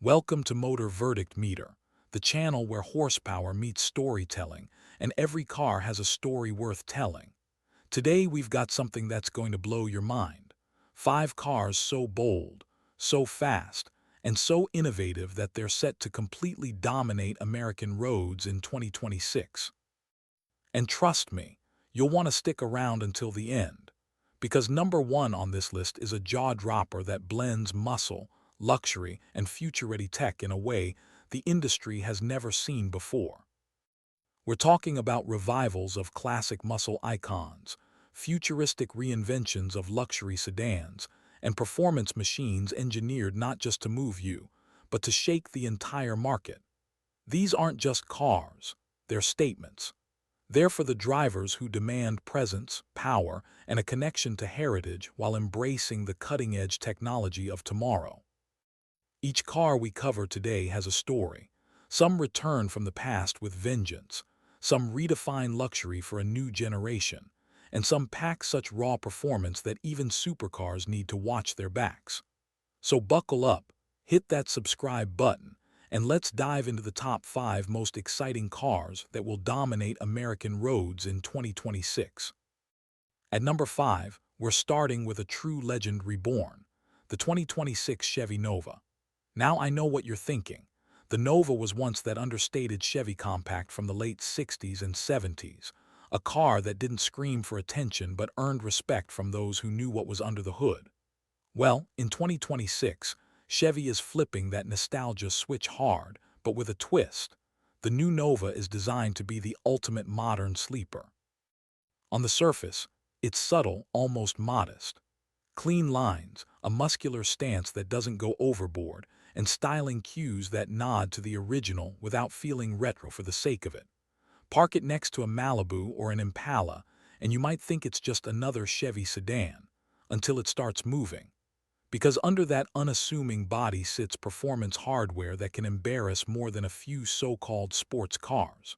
Welcome to Motor Verdict Meter, the channel where horsepower meets storytelling, and every car has a story worth telling. Today we've got something that's going to blow your mind. 5 cars so bold, so fast, and so innovative that they're set to completely dominate American roads in 2026. And trust me, you'll want to stick around until the end. Because number 1 on this list is a jaw-dropper that blends muscle, luxury, and future-ready tech in a way the industry has never seen before. We're talking about revivals of classic muscle icons, futuristic reinventions of luxury sedans, and performance machines engineered not just to move you, but to shake the entire market. These aren't just cars, they're statements. They're for the drivers who demand presence, power, and a connection to heritage while embracing the cutting-edge technology of tomorrow. Each car we cover today has a story. Some return from the past with vengeance, some redefine luxury for a new generation, and some pack such raw performance that even supercars need to watch their backs. So buckle up, hit that subscribe button, and let's dive into the top 5 most exciting cars that will dominate American roads in 2026. At number 5, we're starting with a true legend reborn, the 2026 Chevy Nova. Now I know what you're thinking. The Nova was once that understated Chevy compact from the late 60s and 70s, a car that didn't scream for attention but earned respect from those who knew what was under the hood. Well, in 2026, Chevy is flipping that nostalgia switch hard, but with a twist. The new Nova is designed to be the ultimate modern sleeper. On the surface, it's subtle, almost modest. Clean lines, a muscular stance that doesn't go overboard, and styling cues that nod to the original without feeling retro for the sake of it. Park it next to a Malibu or an Impala, and you might think it's just another Chevy sedan, until it starts moving. Because under that unassuming body sits performance hardware that can embarrass more than a few so-called sports cars.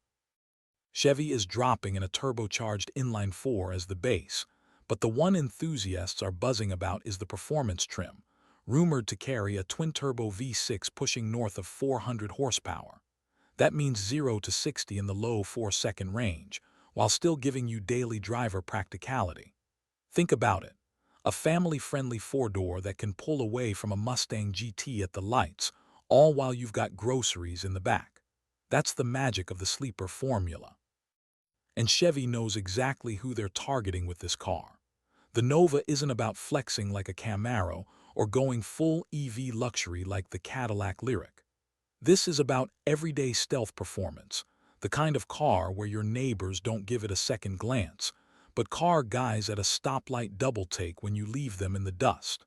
Chevy is dropping in a turbocharged inline-4 as the base, but the one enthusiasts are buzzing about is the performance trim, rumored to carry a twin-turbo V6 pushing north of 400 horsepower. That means 0 to 60 in the low 4-second range, while still giving you daily driver practicality. Think about it. A family-friendly 4-door that can pull away from a Mustang GT at the lights, all while you've got groceries in the back. That's the magic of the sleeper formula. And Chevy knows exactly who they're targeting with this car. The Nova isn't about flexing like a Camaro or going full EV luxury like the Cadillac Lyriq. This is about everyday stealth performance, the kind of car where your neighbors don't give it a second glance, but car guys at a stoplight double take when you leave them in the dust.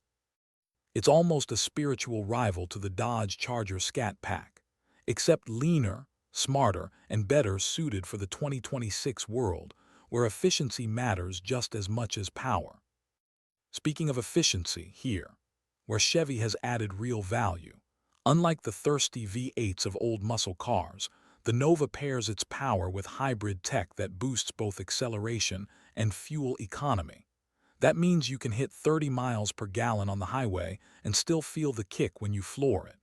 It's almost a spiritual rival to the Dodge Charger Scat Pack, except leaner, smarter, and better suited for the 2026 world, where efficiency matters just as much as power. Speaking of efficiency, here, where Chevy has added real value. Unlike the thirsty V8s of old muscle cars, the Nova pairs its power with hybrid tech that boosts both acceleration and fuel economy. That means you can hit 30 miles per gallon on the highway and still feel the kick when you floor it.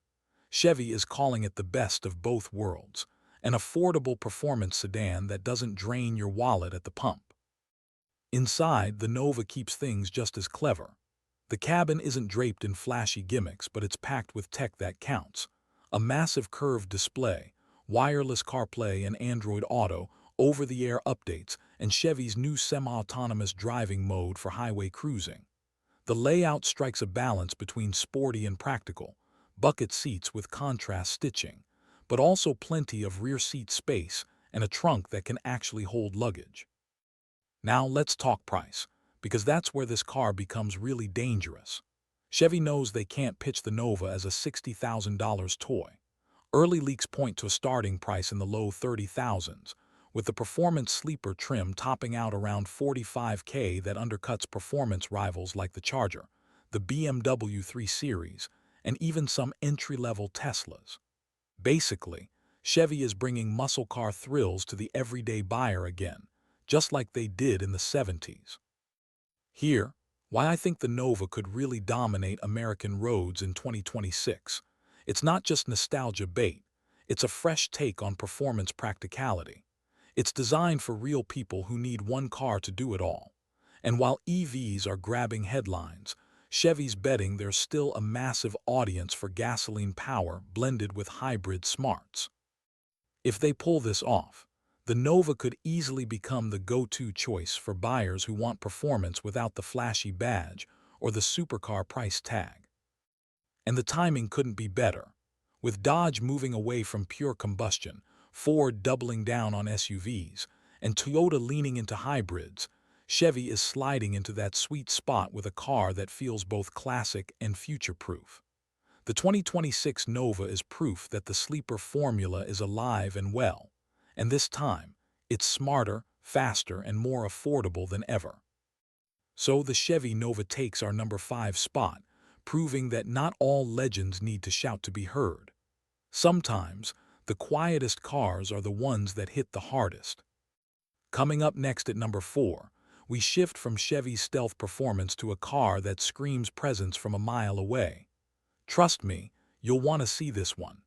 Chevy is calling it the best of both worlds, an affordable performance sedan that doesn't drain your wallet at the pump. Inside, the Nova keeps things just as clever. The cabin isn't draped in flashy gimmicks, but it's packed with tech that counts. A massive curved display, wireless CarPlay and Android Auto, over-the-air updates, and Chevy's new semi-autonomous driving mode for highway cruising. The layout strikes a balance between sporty and practical, bucket seats with contrast stitching, but also plenty of rear seat space and a trunk that can actually hold luggage. Now let's talk price, because that's where this car becomes really dangerous. Chevy knows they can't pitch the Nova as a $60,000 toy. Early leaks point to a starting price in the low 30,000s, with the performance sleeper trim topping out around $45K that undercuts performance rivals like the Charger, the BMW 3 Series, and even some entry-level Teslas. Basically, Chevy is bringing muscle car thrills to the everyday buyer again, just like they did in the 70s. Here, why I think the Nova could really dominate American roads in 2026. It's not just nostalgia bait, it's a fresh take on performance practicality. It's designed for real people who need one car to do it all. And while EVs are grabbing headlines, Chevy's betting there's still a massive audience for gasoline power blended with hybrid smarts. If they pull this off, the Nova could easily become the go-to choice for buyers who want performance without the flashy badge or the supercar price tag. And the timing couldn't be better. With Dodge moving away from pure combustion, Ford doubling down on SUVs, and Toyota leaning into hybrids, Chevy is sliding into that sweet spot with a car that feels both classic and future-proof. The 2026 Nova is proof that the sleeper formula is alive and well, and this time, it's smarter, faster, and more affordable than ever. So the Chevy Nova takes our number 5 spot, proving that not all legends need to shout to be heard. Sometimes, the quietest cars are the ones that hit the hardest. Coming up next at number 4, we shift from Chevy's stealth performance to a car that screams presence from a mile away. Trust me, you'll want to see this one.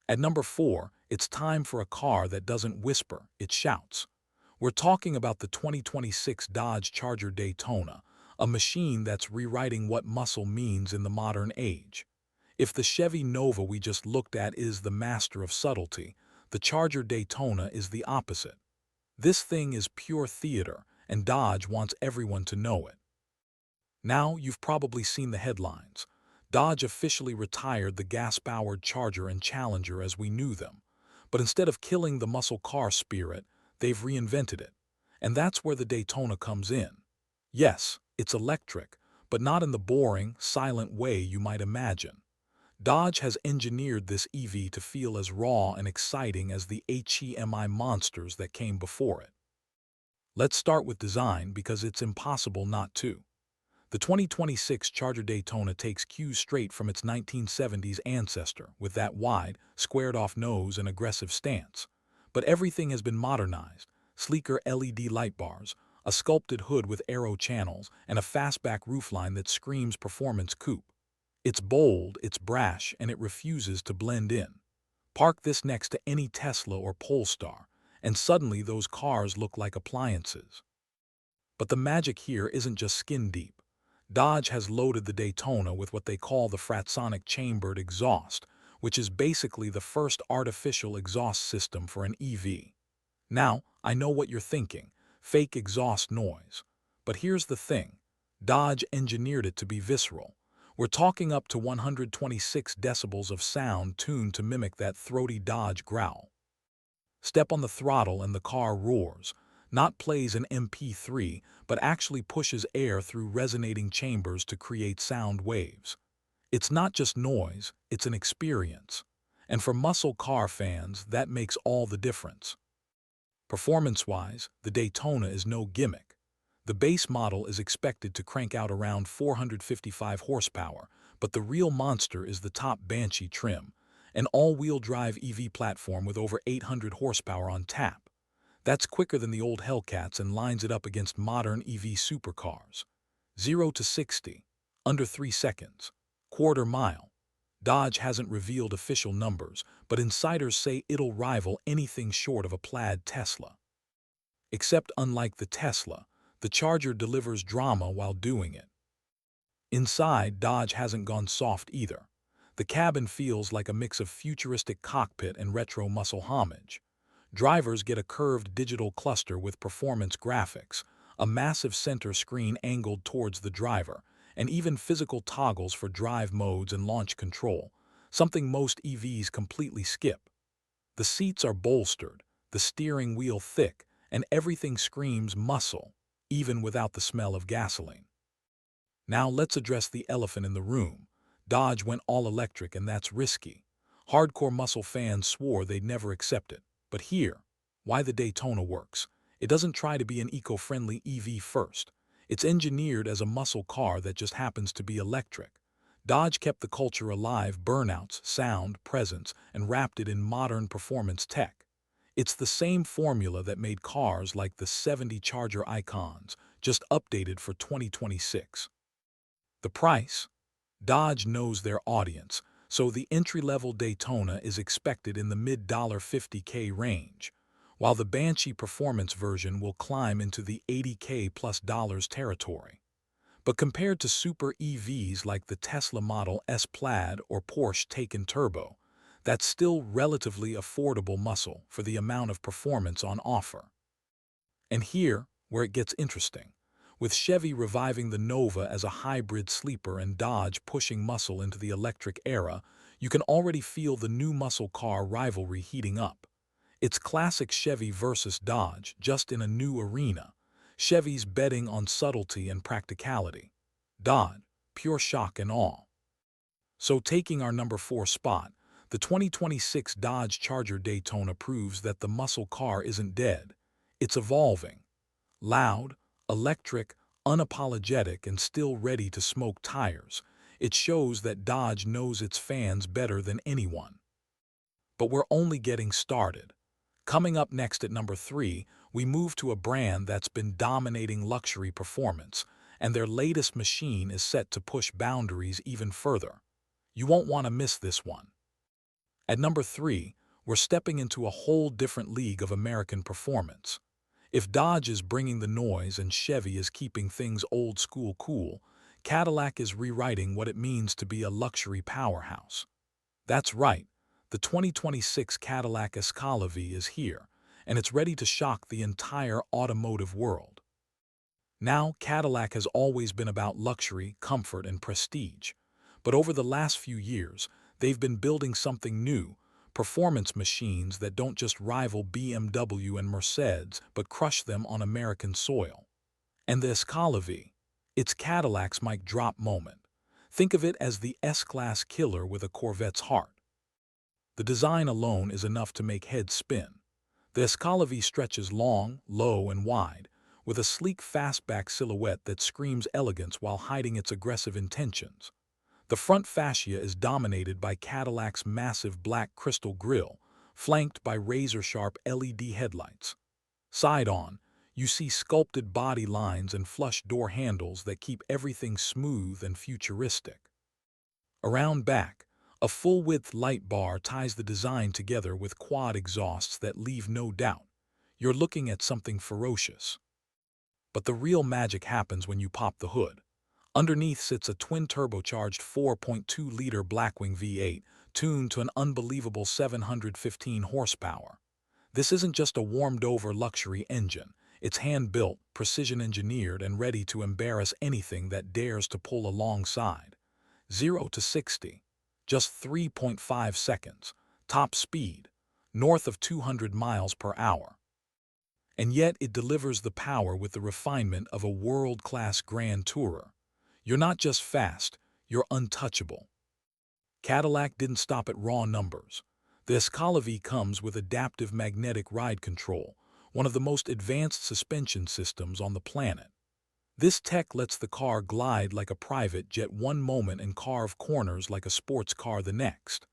At number 4, it's time for a car that doesn't whisper, it shouts. We're talking about the 2026 Dodge Charger Daytona, a machine that's rewriting what muscle means in the modern age. If the Chevy Nova we just looked at is the master of subtlety, the Charger Daytona is the opposite. This thing is pure theater, and Dodge wants everyone to know it. Now you've probably seen the headlines. Dodge officially retired the gas-powered Charger and Challenger as we knew them. But instead of killing the muscle car spirit, they've reinvented it. And that's where the Daytona comes in. Yes, it's electric, but not in the boring, silent way you might imagine. Dodge has engineered this EV to feel as raw and exciting as the HEMI monsters that came before it. Let's start with design because it's impossible not to. The 2026 Charger Daytona takes cues straight from its 1970s ancestor with that wide, squared-off nose and aggressive stance. But everything has been modernized: sleeker LED light bars, a sculpted hood with aero channels, and a fastback roofline that screams performance coupe. It's bold, it's brash, and it refuses to blend in. Park this next to any Tesla or Polestar, and suddenly those cars look like appliances. But the magic here isn't just skin deep. Dodge has loaded the Daytona with what they call the Fratsonic chambered exhaust, which is basically the first artificial exhaust system for an EV. Now, I know what you're thinking: fake exhaust noise. But here's the thing: Dodge engineered it to be visceral. We're talking up to 126 decibels of sound tuned to mimic that throaty Dodge growl. Step on the throttle and the car roars, not plays an MP3, but actually pushes air through resonating chambers to create sound waves. It's not just noise, it's an experience. And for muscle car fans, that makes all the difference. Performance-wise, the Daytona is no gimmick. The base model is expected to crank out around 455 horsepower, but the real monster is the top Banshee trim, an all-wheel drive EV platform with over 800 horsepower on tap. That's quicker than the old Hellcats and lines it up against modern EV supercars. 0 to 60, under 3 seconds. Quarter mile. Dodge hasn't revealed official numbers, but insiders say it'll rival anything short of a plaid Tesla. Except unlike the Tesla, the Charger delivers drama while doing it. Inside, Dodge hasn't gone soft either. The cabin feels like a mix of futuristic cockpit and retro muscle homage. Drivers get a curved digital cluster with performance graphics, a massive center screen angled towards the driver, and even physical toggles for drive modes and launch control, something most EVs completely skip. The seats are bolstered, the steering wheel thick, and everything screams muscle, even without the smell of gasoline. Now let's address the elephant in the room. Dodge went all electric, and that's risky. Hardcore muscle fans swore they'd never accept it. But here, why the Daytona works. It doesn't try to be an eco-friendly EV first. It's engineered as a muscle car that just happens to be electric. Dodge kept the culture alive: burnouts, sound, presence, and wrapped it in modern performance tech. It's the same formula that made cars like the '70 Charger icons, just updated for 2026. The price? Dodge knows their audience, so the entry-level Daytona is expected in the mid-$50K range, while the Banshee performance version will climb into the $80K plus dollars territory. But compared to super EVs like the Tesla Model S Plaid or Porsche Taycan Turbo, that's still relatively affordable muscle for the amount of performance on offer. And here, where it gets interesting, with Chevy reviving the Nova as a hybrid sleeper and Dodge pushing muscle into the electric era, you can already feel the new muscle car rivalry heating up. It's classic Chevy versus Dodge, just in a new arena. Chevy's betting on subtlety and practicality. Dodge, pure shock and awe. So taking our number 4 spot, the 2026 Dodge Charger Daytona proves that the muscle car isn't dead. It's evolving. Loud, electric, unapologetic, and still ready to smoke tires. It shows that Dodge knows its fans better than anyone. But we're only getting started. Coming up next at number 3, we move to a brand that's been dominating luxury performance, and their latest machine is set to push boundaries even further. You won't want to miss this one. At number 3, we're stepping into a whole different league of American performance. If Dodge is bringing the noise and Chevy is keeping things old school cool, Cadillac is rewriting what it means to be a luxury powerhouse. That's right, the 2026 Cadillac Escala-V is here, and it's ready to shock the entire automotive world. Now, Cadillac has always been about luxury, comfort, and prestige. But over the last few years, they've been building something new, performance machines that don't just rival BMW and Mercedes, but crush them on American soil. And the Escala-V, it's Cadillac's mic drop moment. Think of it as the S-Class killer with a Corvette's heart. The design alone is enough to make heads spin. The Escala-V stretches long, low, and wide, with a sleek fastback silhouette that screams elegance while hiding its aggressive intentions. The front fascia is dominated by Cadillac's massive black crystal grille, flanked by razor-sharp LED headlights. Side on, you see sculpted body lines and flush door handles that keep everything smooth and futuristic. Around back, a full-width light bar ties the design together with quad exhausts that leave no doubt. You're looking at something ferocious. But the real magic happens when you pop the hood. Underneath sits a twin-turbocharged 4.2-liter Blackwing V8, tuned to an unbelievable 715 horsepower. This isn't just a warmed-over luxury engine. It's hand-built, precision-engineered, and ready to embarrass anything that dares to pull alongside. 0 to 60, just 3.5 seconds. Top speed, north of 200 miles per hour. And yet it delivers the power with the refinement of a world-class Grand Tourer. You're not just fast, you're untouchable. Cadillac didn't stop at raw numbers. The Escala-V comes with adaptive magnetic ride control, one of the most advanced suspension systems on the planet. This tech lets the car glide like a private jet one moment and carve corners like a sports car the next.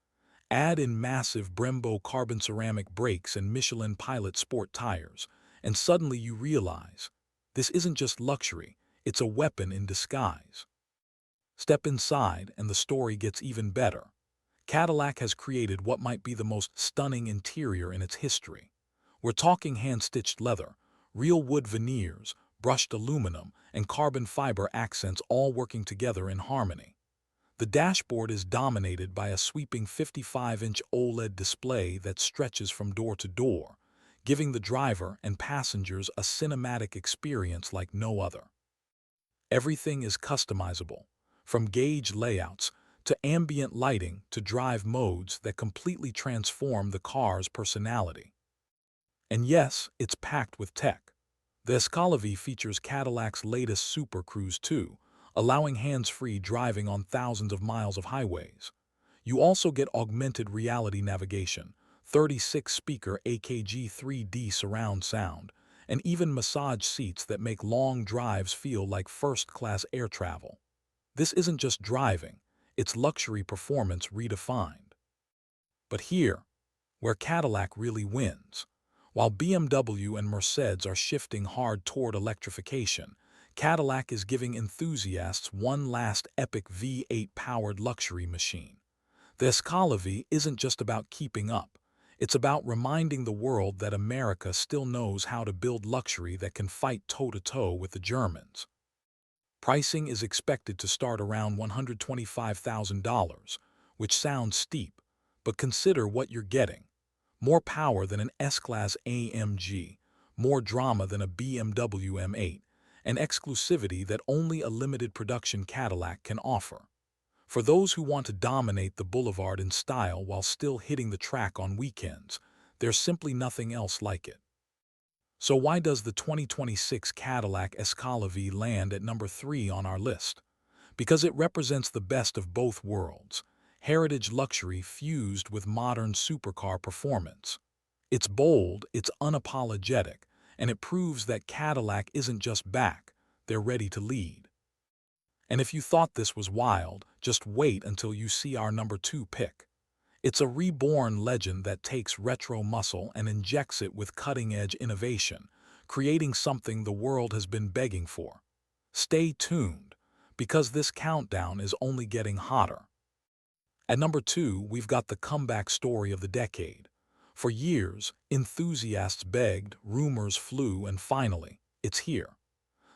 Add in massive Brembo carbon ceramic brakes and Michelin Pilot sport tires, and suddenly you realize, this isn't just luxury, it's a weapon in disguise. Step inside and the story gets even better. Cadillac has created what might be the most stunning interior in its history. We're talking hand-stitched leather, real wood veneers, brushed aluminum, and carbon fiber accents all working together in harmony. The dashboard is dominated by a sweeping 55-inch OLED display that stretches from door to door, giving the driver and passengers a cinematic experience like no other. Everything is customizable, from gauge layouts to ambient lighting to drive modes that completely transform the car's personality. And yes, it's packed with tech. The Escala-V features Cadillac's latest Super Cruise 2, allowing hands-free driving on thousands of miles of highways. You also get augmented reality navigation, 36-speaker AKG 3D surround sound, and even massage seats that make long drives feel like first-class air travel. This isn't just driving, it's luxury performance redefined. But here, where Cadillac really wins. While BMW and Mercedes are shifting hard toward electrification, Cadillac is giving enthusiasts one last epic V8-powered luxury machine. The Escala-V isn't just about keeping up. It's about reminding the world that America still knows how to build luxury that can fight toe-to-toe with the Germans. Pricing is expected to start around $125,000, which sounds steep, but consider what you're getting. More power than an S-Class AMG, more drama than a BMW M8, and exclusivity that only a limited production Cadillac can offer. For those who want to dominate the boulevard in style while still hitting the track on weekends, there's simply nothing else like it. So why does the 2026 Cadillac Escala-V land at number 3 on our list? Because it represents the best of both worlds, heritage luxury fused with modern supercar performance. It's bold, it's unapologetic, and it proves that Cadillac isn't just back, they're ready to lead. And if you thought this was wild, just wait until you see our number 2 pick. It's a reborn legend that takes retro muscle and injects it with cutting-edge innovation, creating something the world has been begging for. Stay tuned, because this countdown is only getting hotter. At number 2, we've got the comeback story of the decade. For years, enthusiasts begged, rumors flew, and finally, it's here.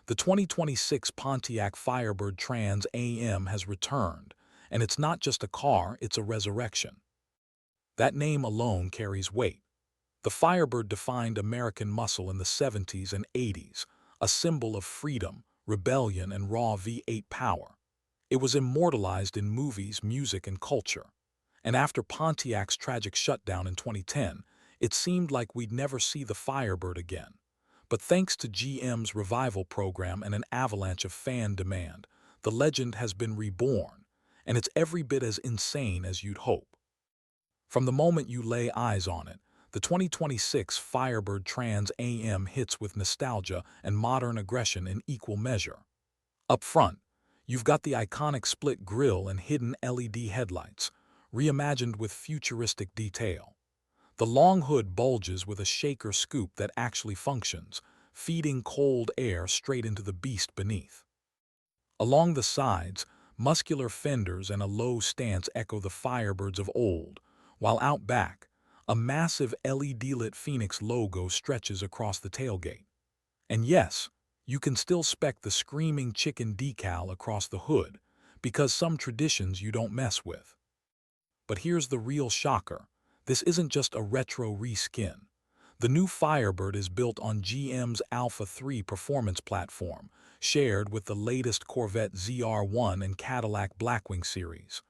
The 2026 Pontiac Firebird Trans Am has returned, and it's not just a car, it's a resurrection. That name alone carries weight. The Firebird defined American muscle in the 70s and 80s, a symbol of freedom, rebellion, and raw V8 power. It was immortalized in movies, music, and culture. And after Pontiac's tragic shutdown in 2010, it seemed like we'd never see the Firebird again. But thanks to GM's revival program and an avalanche of fan demand, the legend has been reborn, and it's every bit as insane as you'd hope. From the moment you lay eyes on it, the 2026 Firebird Trans Am hits with nostalgia and modern aggression in equal measure. Up front, you've got the iconic split grille and hidden LED headlights, reimagined with futuristic detail. The long hood bulges with a shaker scoop that actually functions, feeding cold air straight into the beast beneath. Along the sides, muscular fenders and a low stance echo the Firebirds of old, while out back, a massive LED-lit Phoenix logo stretches across the tailgate. And yes, you can still spec the screaming chicken decal across the hood, because some traditions you don't mess with. But here's the real shocker. This isn't just a retro reskin. The new Firebird is built on GM's Alpha 3 performance platform, shared with the latest Corvette ZR1 and Cadillac Blackwing series.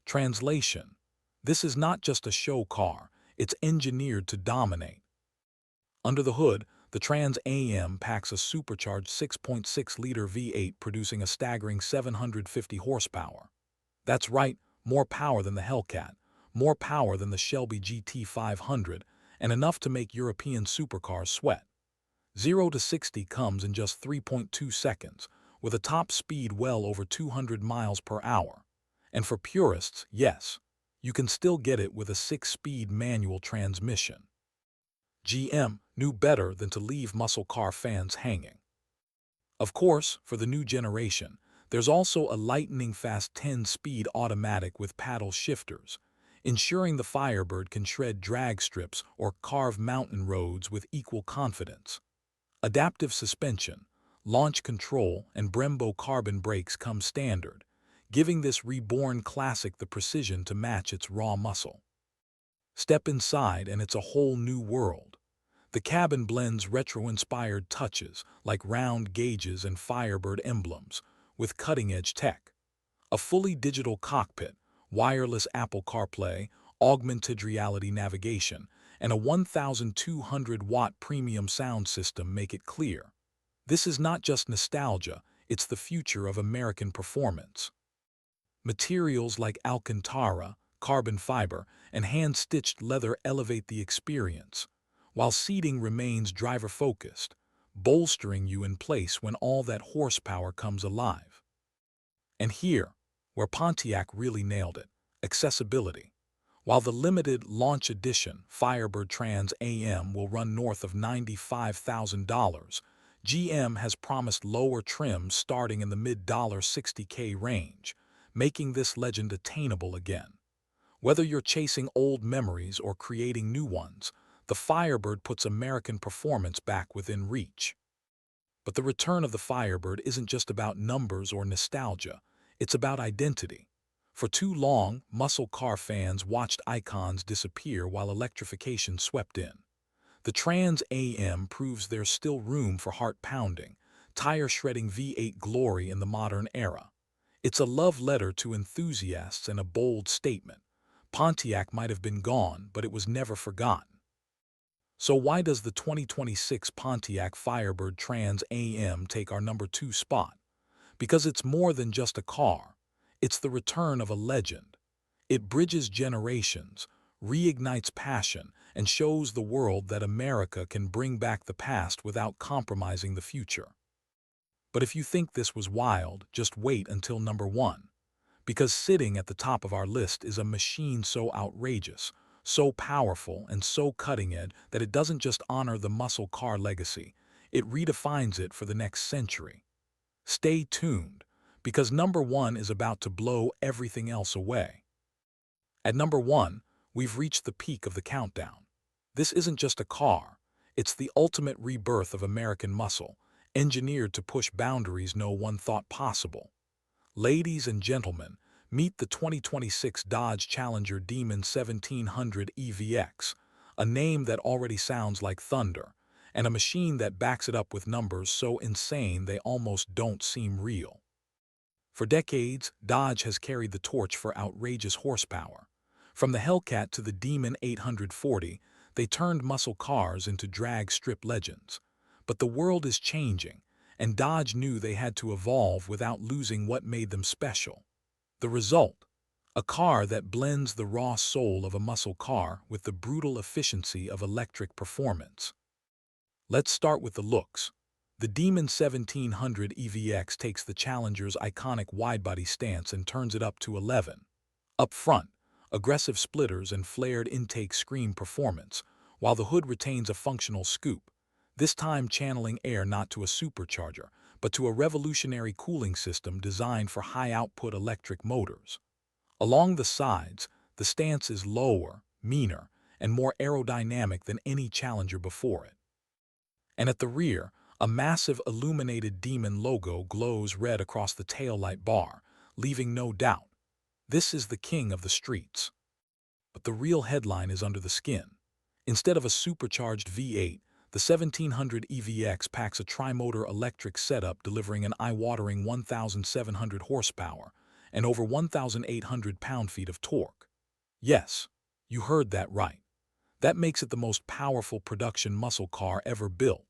Translation: this is not just a show car, it's engineered to dominate. Under the hood, the Trans Am packs a supercharged 6.6-liter V8 producing a staggering 750 horsepower. That's right, more power than the Hellcat, more power than the Shelby GT500, and enough to make European supercars sweat. 0 to 60 comes in just 3.2 seconds, with a top speed well over 200 miles per hour. And for purists, yes, you can still get it with a 6-speed manual transmission. GM knew better than to leave muscle car fans hanging. Of course, for the new generation, there's also a lightning-fast 10-speed automatic with paddle shifters, ensuring the Firebird can shred drag strips or carve mountain roads with equal confidence. Adaptive suspension, launch control, and Brembo carbon brakes come standard, giving this reborn classic the precision to match its raw muscle. Step inside and it's a whole new world. The cabin blends retro-inspired touches like round gauges and Firebird emblems with cutting-edge tech. A fully digital cockpit, wireless Apple CarPlay, augmented reality navigation, and a 1,200-watt premium sound system make it clear. This is not just nostalgia, it's the future of American performance. Materials like Alcantara, carbon fiber, and hand-stitched leather elevate the experience, while seating remains driver-focused, bolstering you in place when all that horsepower comes alive. And here, where Pontiac really nailed it, accessibility. While the limited launch edition Firebird Trans Am will run north of $95,000, GM has promised lower trims starting in the mid-$60K range, making this legend attainable again. Whether you're chasing old memories or creating new ones, the Firebird puts American performance back within reach. But the return of the Firebird isn't just about numbers or nostalgia, it's about identity. For too long, muscle car fans watched icons disappear while electrification swept in. The Trans Am proves there's still room for heart-pounding, tire-shredding V8 glory in the modern era. It's a love letter to enthusiasts and a bold statement. Pontiac might have been gone, but it was never forgotten. So why does the 2026 Pontiac Firebird Trans Am take our number 2 spot? Because it's more than just a car. It's the return of a legend. It bridges generations, reignites passion, and shows the world that America can bring back the past without compromising the future. But if you think this was wild, just wait until number 1. Because sitting at the top of our list is a machine so outrageous, so powerful, and so cutting-edge that it doesn't just honor the muscle car legacy, it redefines it for the next century. Stay tuned, because number 1 is about to blow everything else away. At number 1, we've reached the peak of the countdown. This isn't just a car, it's the ultimate rebirth of American muscle, engineered to push boundaries no one thought possible. Ladies and gentlemen, meet the 2026 Dodge Challenger Demon 1700 EVX, a name that already sounds like thunder, and a machine that backs it up with numbers so insane they almost don't seem real. For decades, Dodge has carried the torch for outrageous horsepower. From the Hellcat to the Demon 840, they turned muscle cars into drag strip legends. But the world is changing, and Dodge knew they had to evolve without losing what made them special. The result? A car that blends the raw soul of a muscle car with the brutal efficiency of electric performance. Let's start with the looks. The Demon 1700 EVX takes the Challenger's iconic wide-body stance and turns it up to 11. Up front, aggressive splitters and flared intake scream performance, while the hood retains a functional scoop, this time channeling air not to a supercharger, but to a revolutionary cooling system designed for high-output electric motors. Along the sides, the stance is lower, meaner, and more aerodynamic than any Challenger before it. And at the rear, a massive illuminated Demon logo glows red across the taillight bar, leaving no doubt. This is the king of the streets. But the real headline is under the skin. Instead of a supercharged V8, the 1700 EVX packs a tri-motor electric setup delivering an eye-watering 1,700 horsepower and over 1,800 pound-feet of torque. Yes, you heard that right. That makes it the most powerful production muscle car ever built.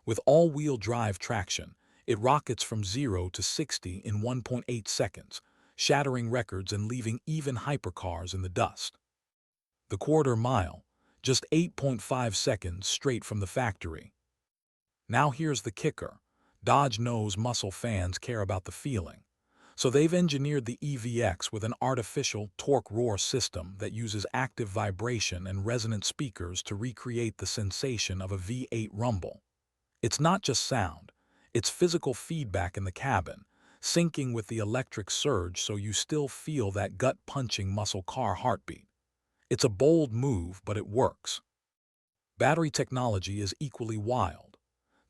With all-wheel drive traction, it rockets from 0 to 60 in 1.8 seconds, shattering records and leaving even hypercars in the dust. The quarter mile, just 8.5 seconds straight from the factory. Now here's the kicker. Dodge knows muscle fans care about the feeling. So they've engineered the EVX with an artificial torque roar system that uses active vibration and resonant speakers to recreate the sensation of a V8 rumble. It's not just sound, it's physical feedback in the cabin, syncing with the electric surge so you still feel that gut-punching muscle car heartbeat. It's a bold move, but it works. Battery technology is equally wild.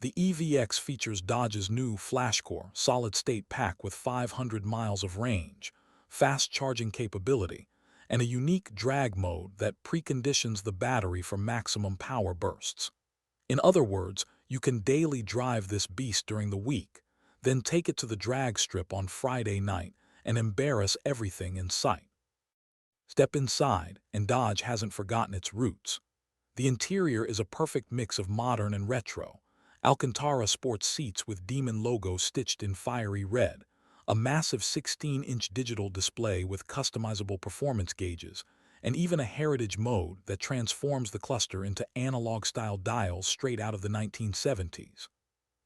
The EVX features Dodge's new FlashCore solid-state pack with 500 miles of range, fast charging capability, and a unique drag mode that preconditions the battery for maximum power bursts. In other words, you can daily drive this beast during the week, then take it to the drag strip on Friday night and embarrass everything in sight. Step inside, and Dodge hasn't forgotten its roots. The interior is a perfect mix of modern and retro. Alcantara sports seats with Demon logo stitched in fiery red, a massive 16-inch digital display with customizable performance gauges, and even a heritage mode that transforms the cluster into analog-style dials straight out of the 1970s.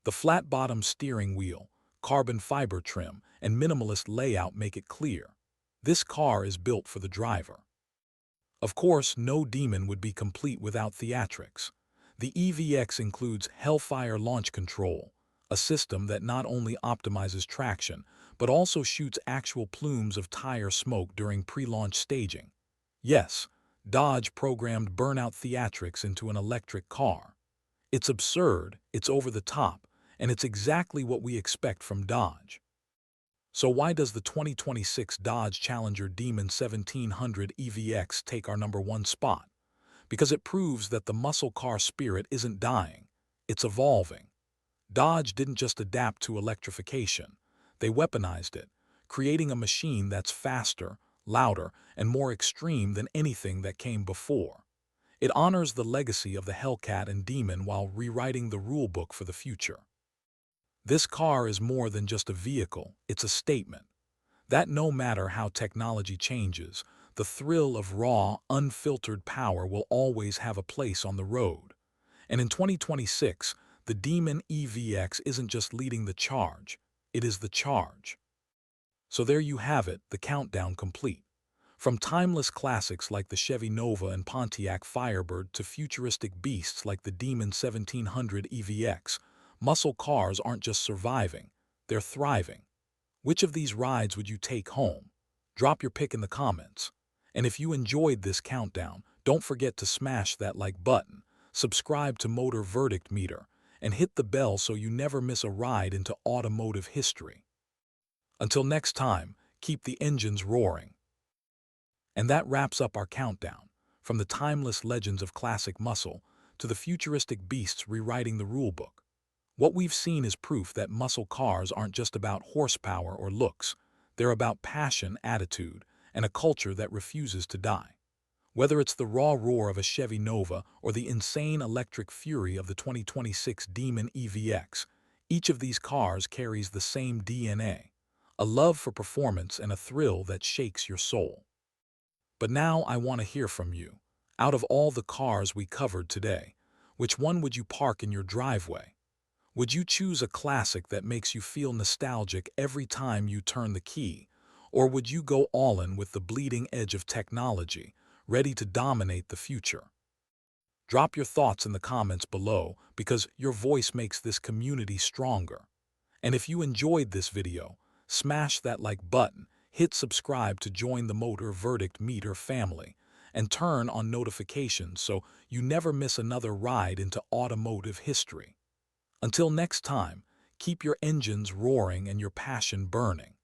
The flat-bottom steering wheel, carbon fiber trim, and minimalist layout make it clear. This car is built for the driver. Of course, no Demon would be complete without theatrics. The EVX includes Hellfire Launch Control, a system that not only optimizes traction, but also shoots actual plumes of tire smoke during pre-launch staging. Yes, Dodge programmed burnout theatrics into an electric car. It's absurd, it's over the top, and it's exactly what we expect from Dodge. So why does the 2026 Dodge Challenger Demon 1700 EVX take our #1 spot? Because it proves that the muscle car spirit isn't dying, it's evolving. Dodge didn't just adapt to electrification, they weaponized it, creating a machine that's faster, louder, and more extreme than anything that came before. It honors the legacy of the Hellcat and Demon while rewriting the rulebook for the future. This car is more than just a vehicle, it's a statement. That no matter how technology changes, the thrill of raw, unfiltered power will always have a place on the road. And in 2026, the Demon EVX isn't just leading the charge, it is the charge. So there you have it, the countdown complete. From timeless classics like the Chevy Nova and Pontiac Firebird to futuristic beasts like the Demon 1700 EVX, muscle cars aren't just surviving, they're thriving. Which of these rides would you take home? Drop your pick in the comments. And if you enjoyed this countdown, don't forget to smash that like button, subscribe to Motor Verdict Meter, and hit the bell so you never miss a ride into automotive history. Until next time, keep the engines roaring. And that wraps up our countdown, from the timeless legends of classic muscle to the futuristic beasts rewriting the rulebook. What we've seen is proof that muscle cars aren't just about horsepower or looks, they're about passion, attitude, and a culture that refuses to die. Whether it's the raw roar of a Chevy Nova or the insane electric fury of the 2026 Demon EVX, each of these cars carries the same DNA, a love for performance and a thrill that shakes your soul. But now I want to hear from you. Out of all the cars we covered today, which one would you park in your driveway? Would you choose a classic that makes you feel nostalgic every time you turn the key? Or would you go all in with the bleeding edge of technology, ready to dominate the future? Drop your thoughts in the comments below because your voice makes this community stronger. And if you enjoyed this video, smash that like button, hit subscribe to join the Motor Verdict Meter family, and turn on notifications so you never miss another ride into automotive history. Until next time, keep your engines roaring and your passion burning.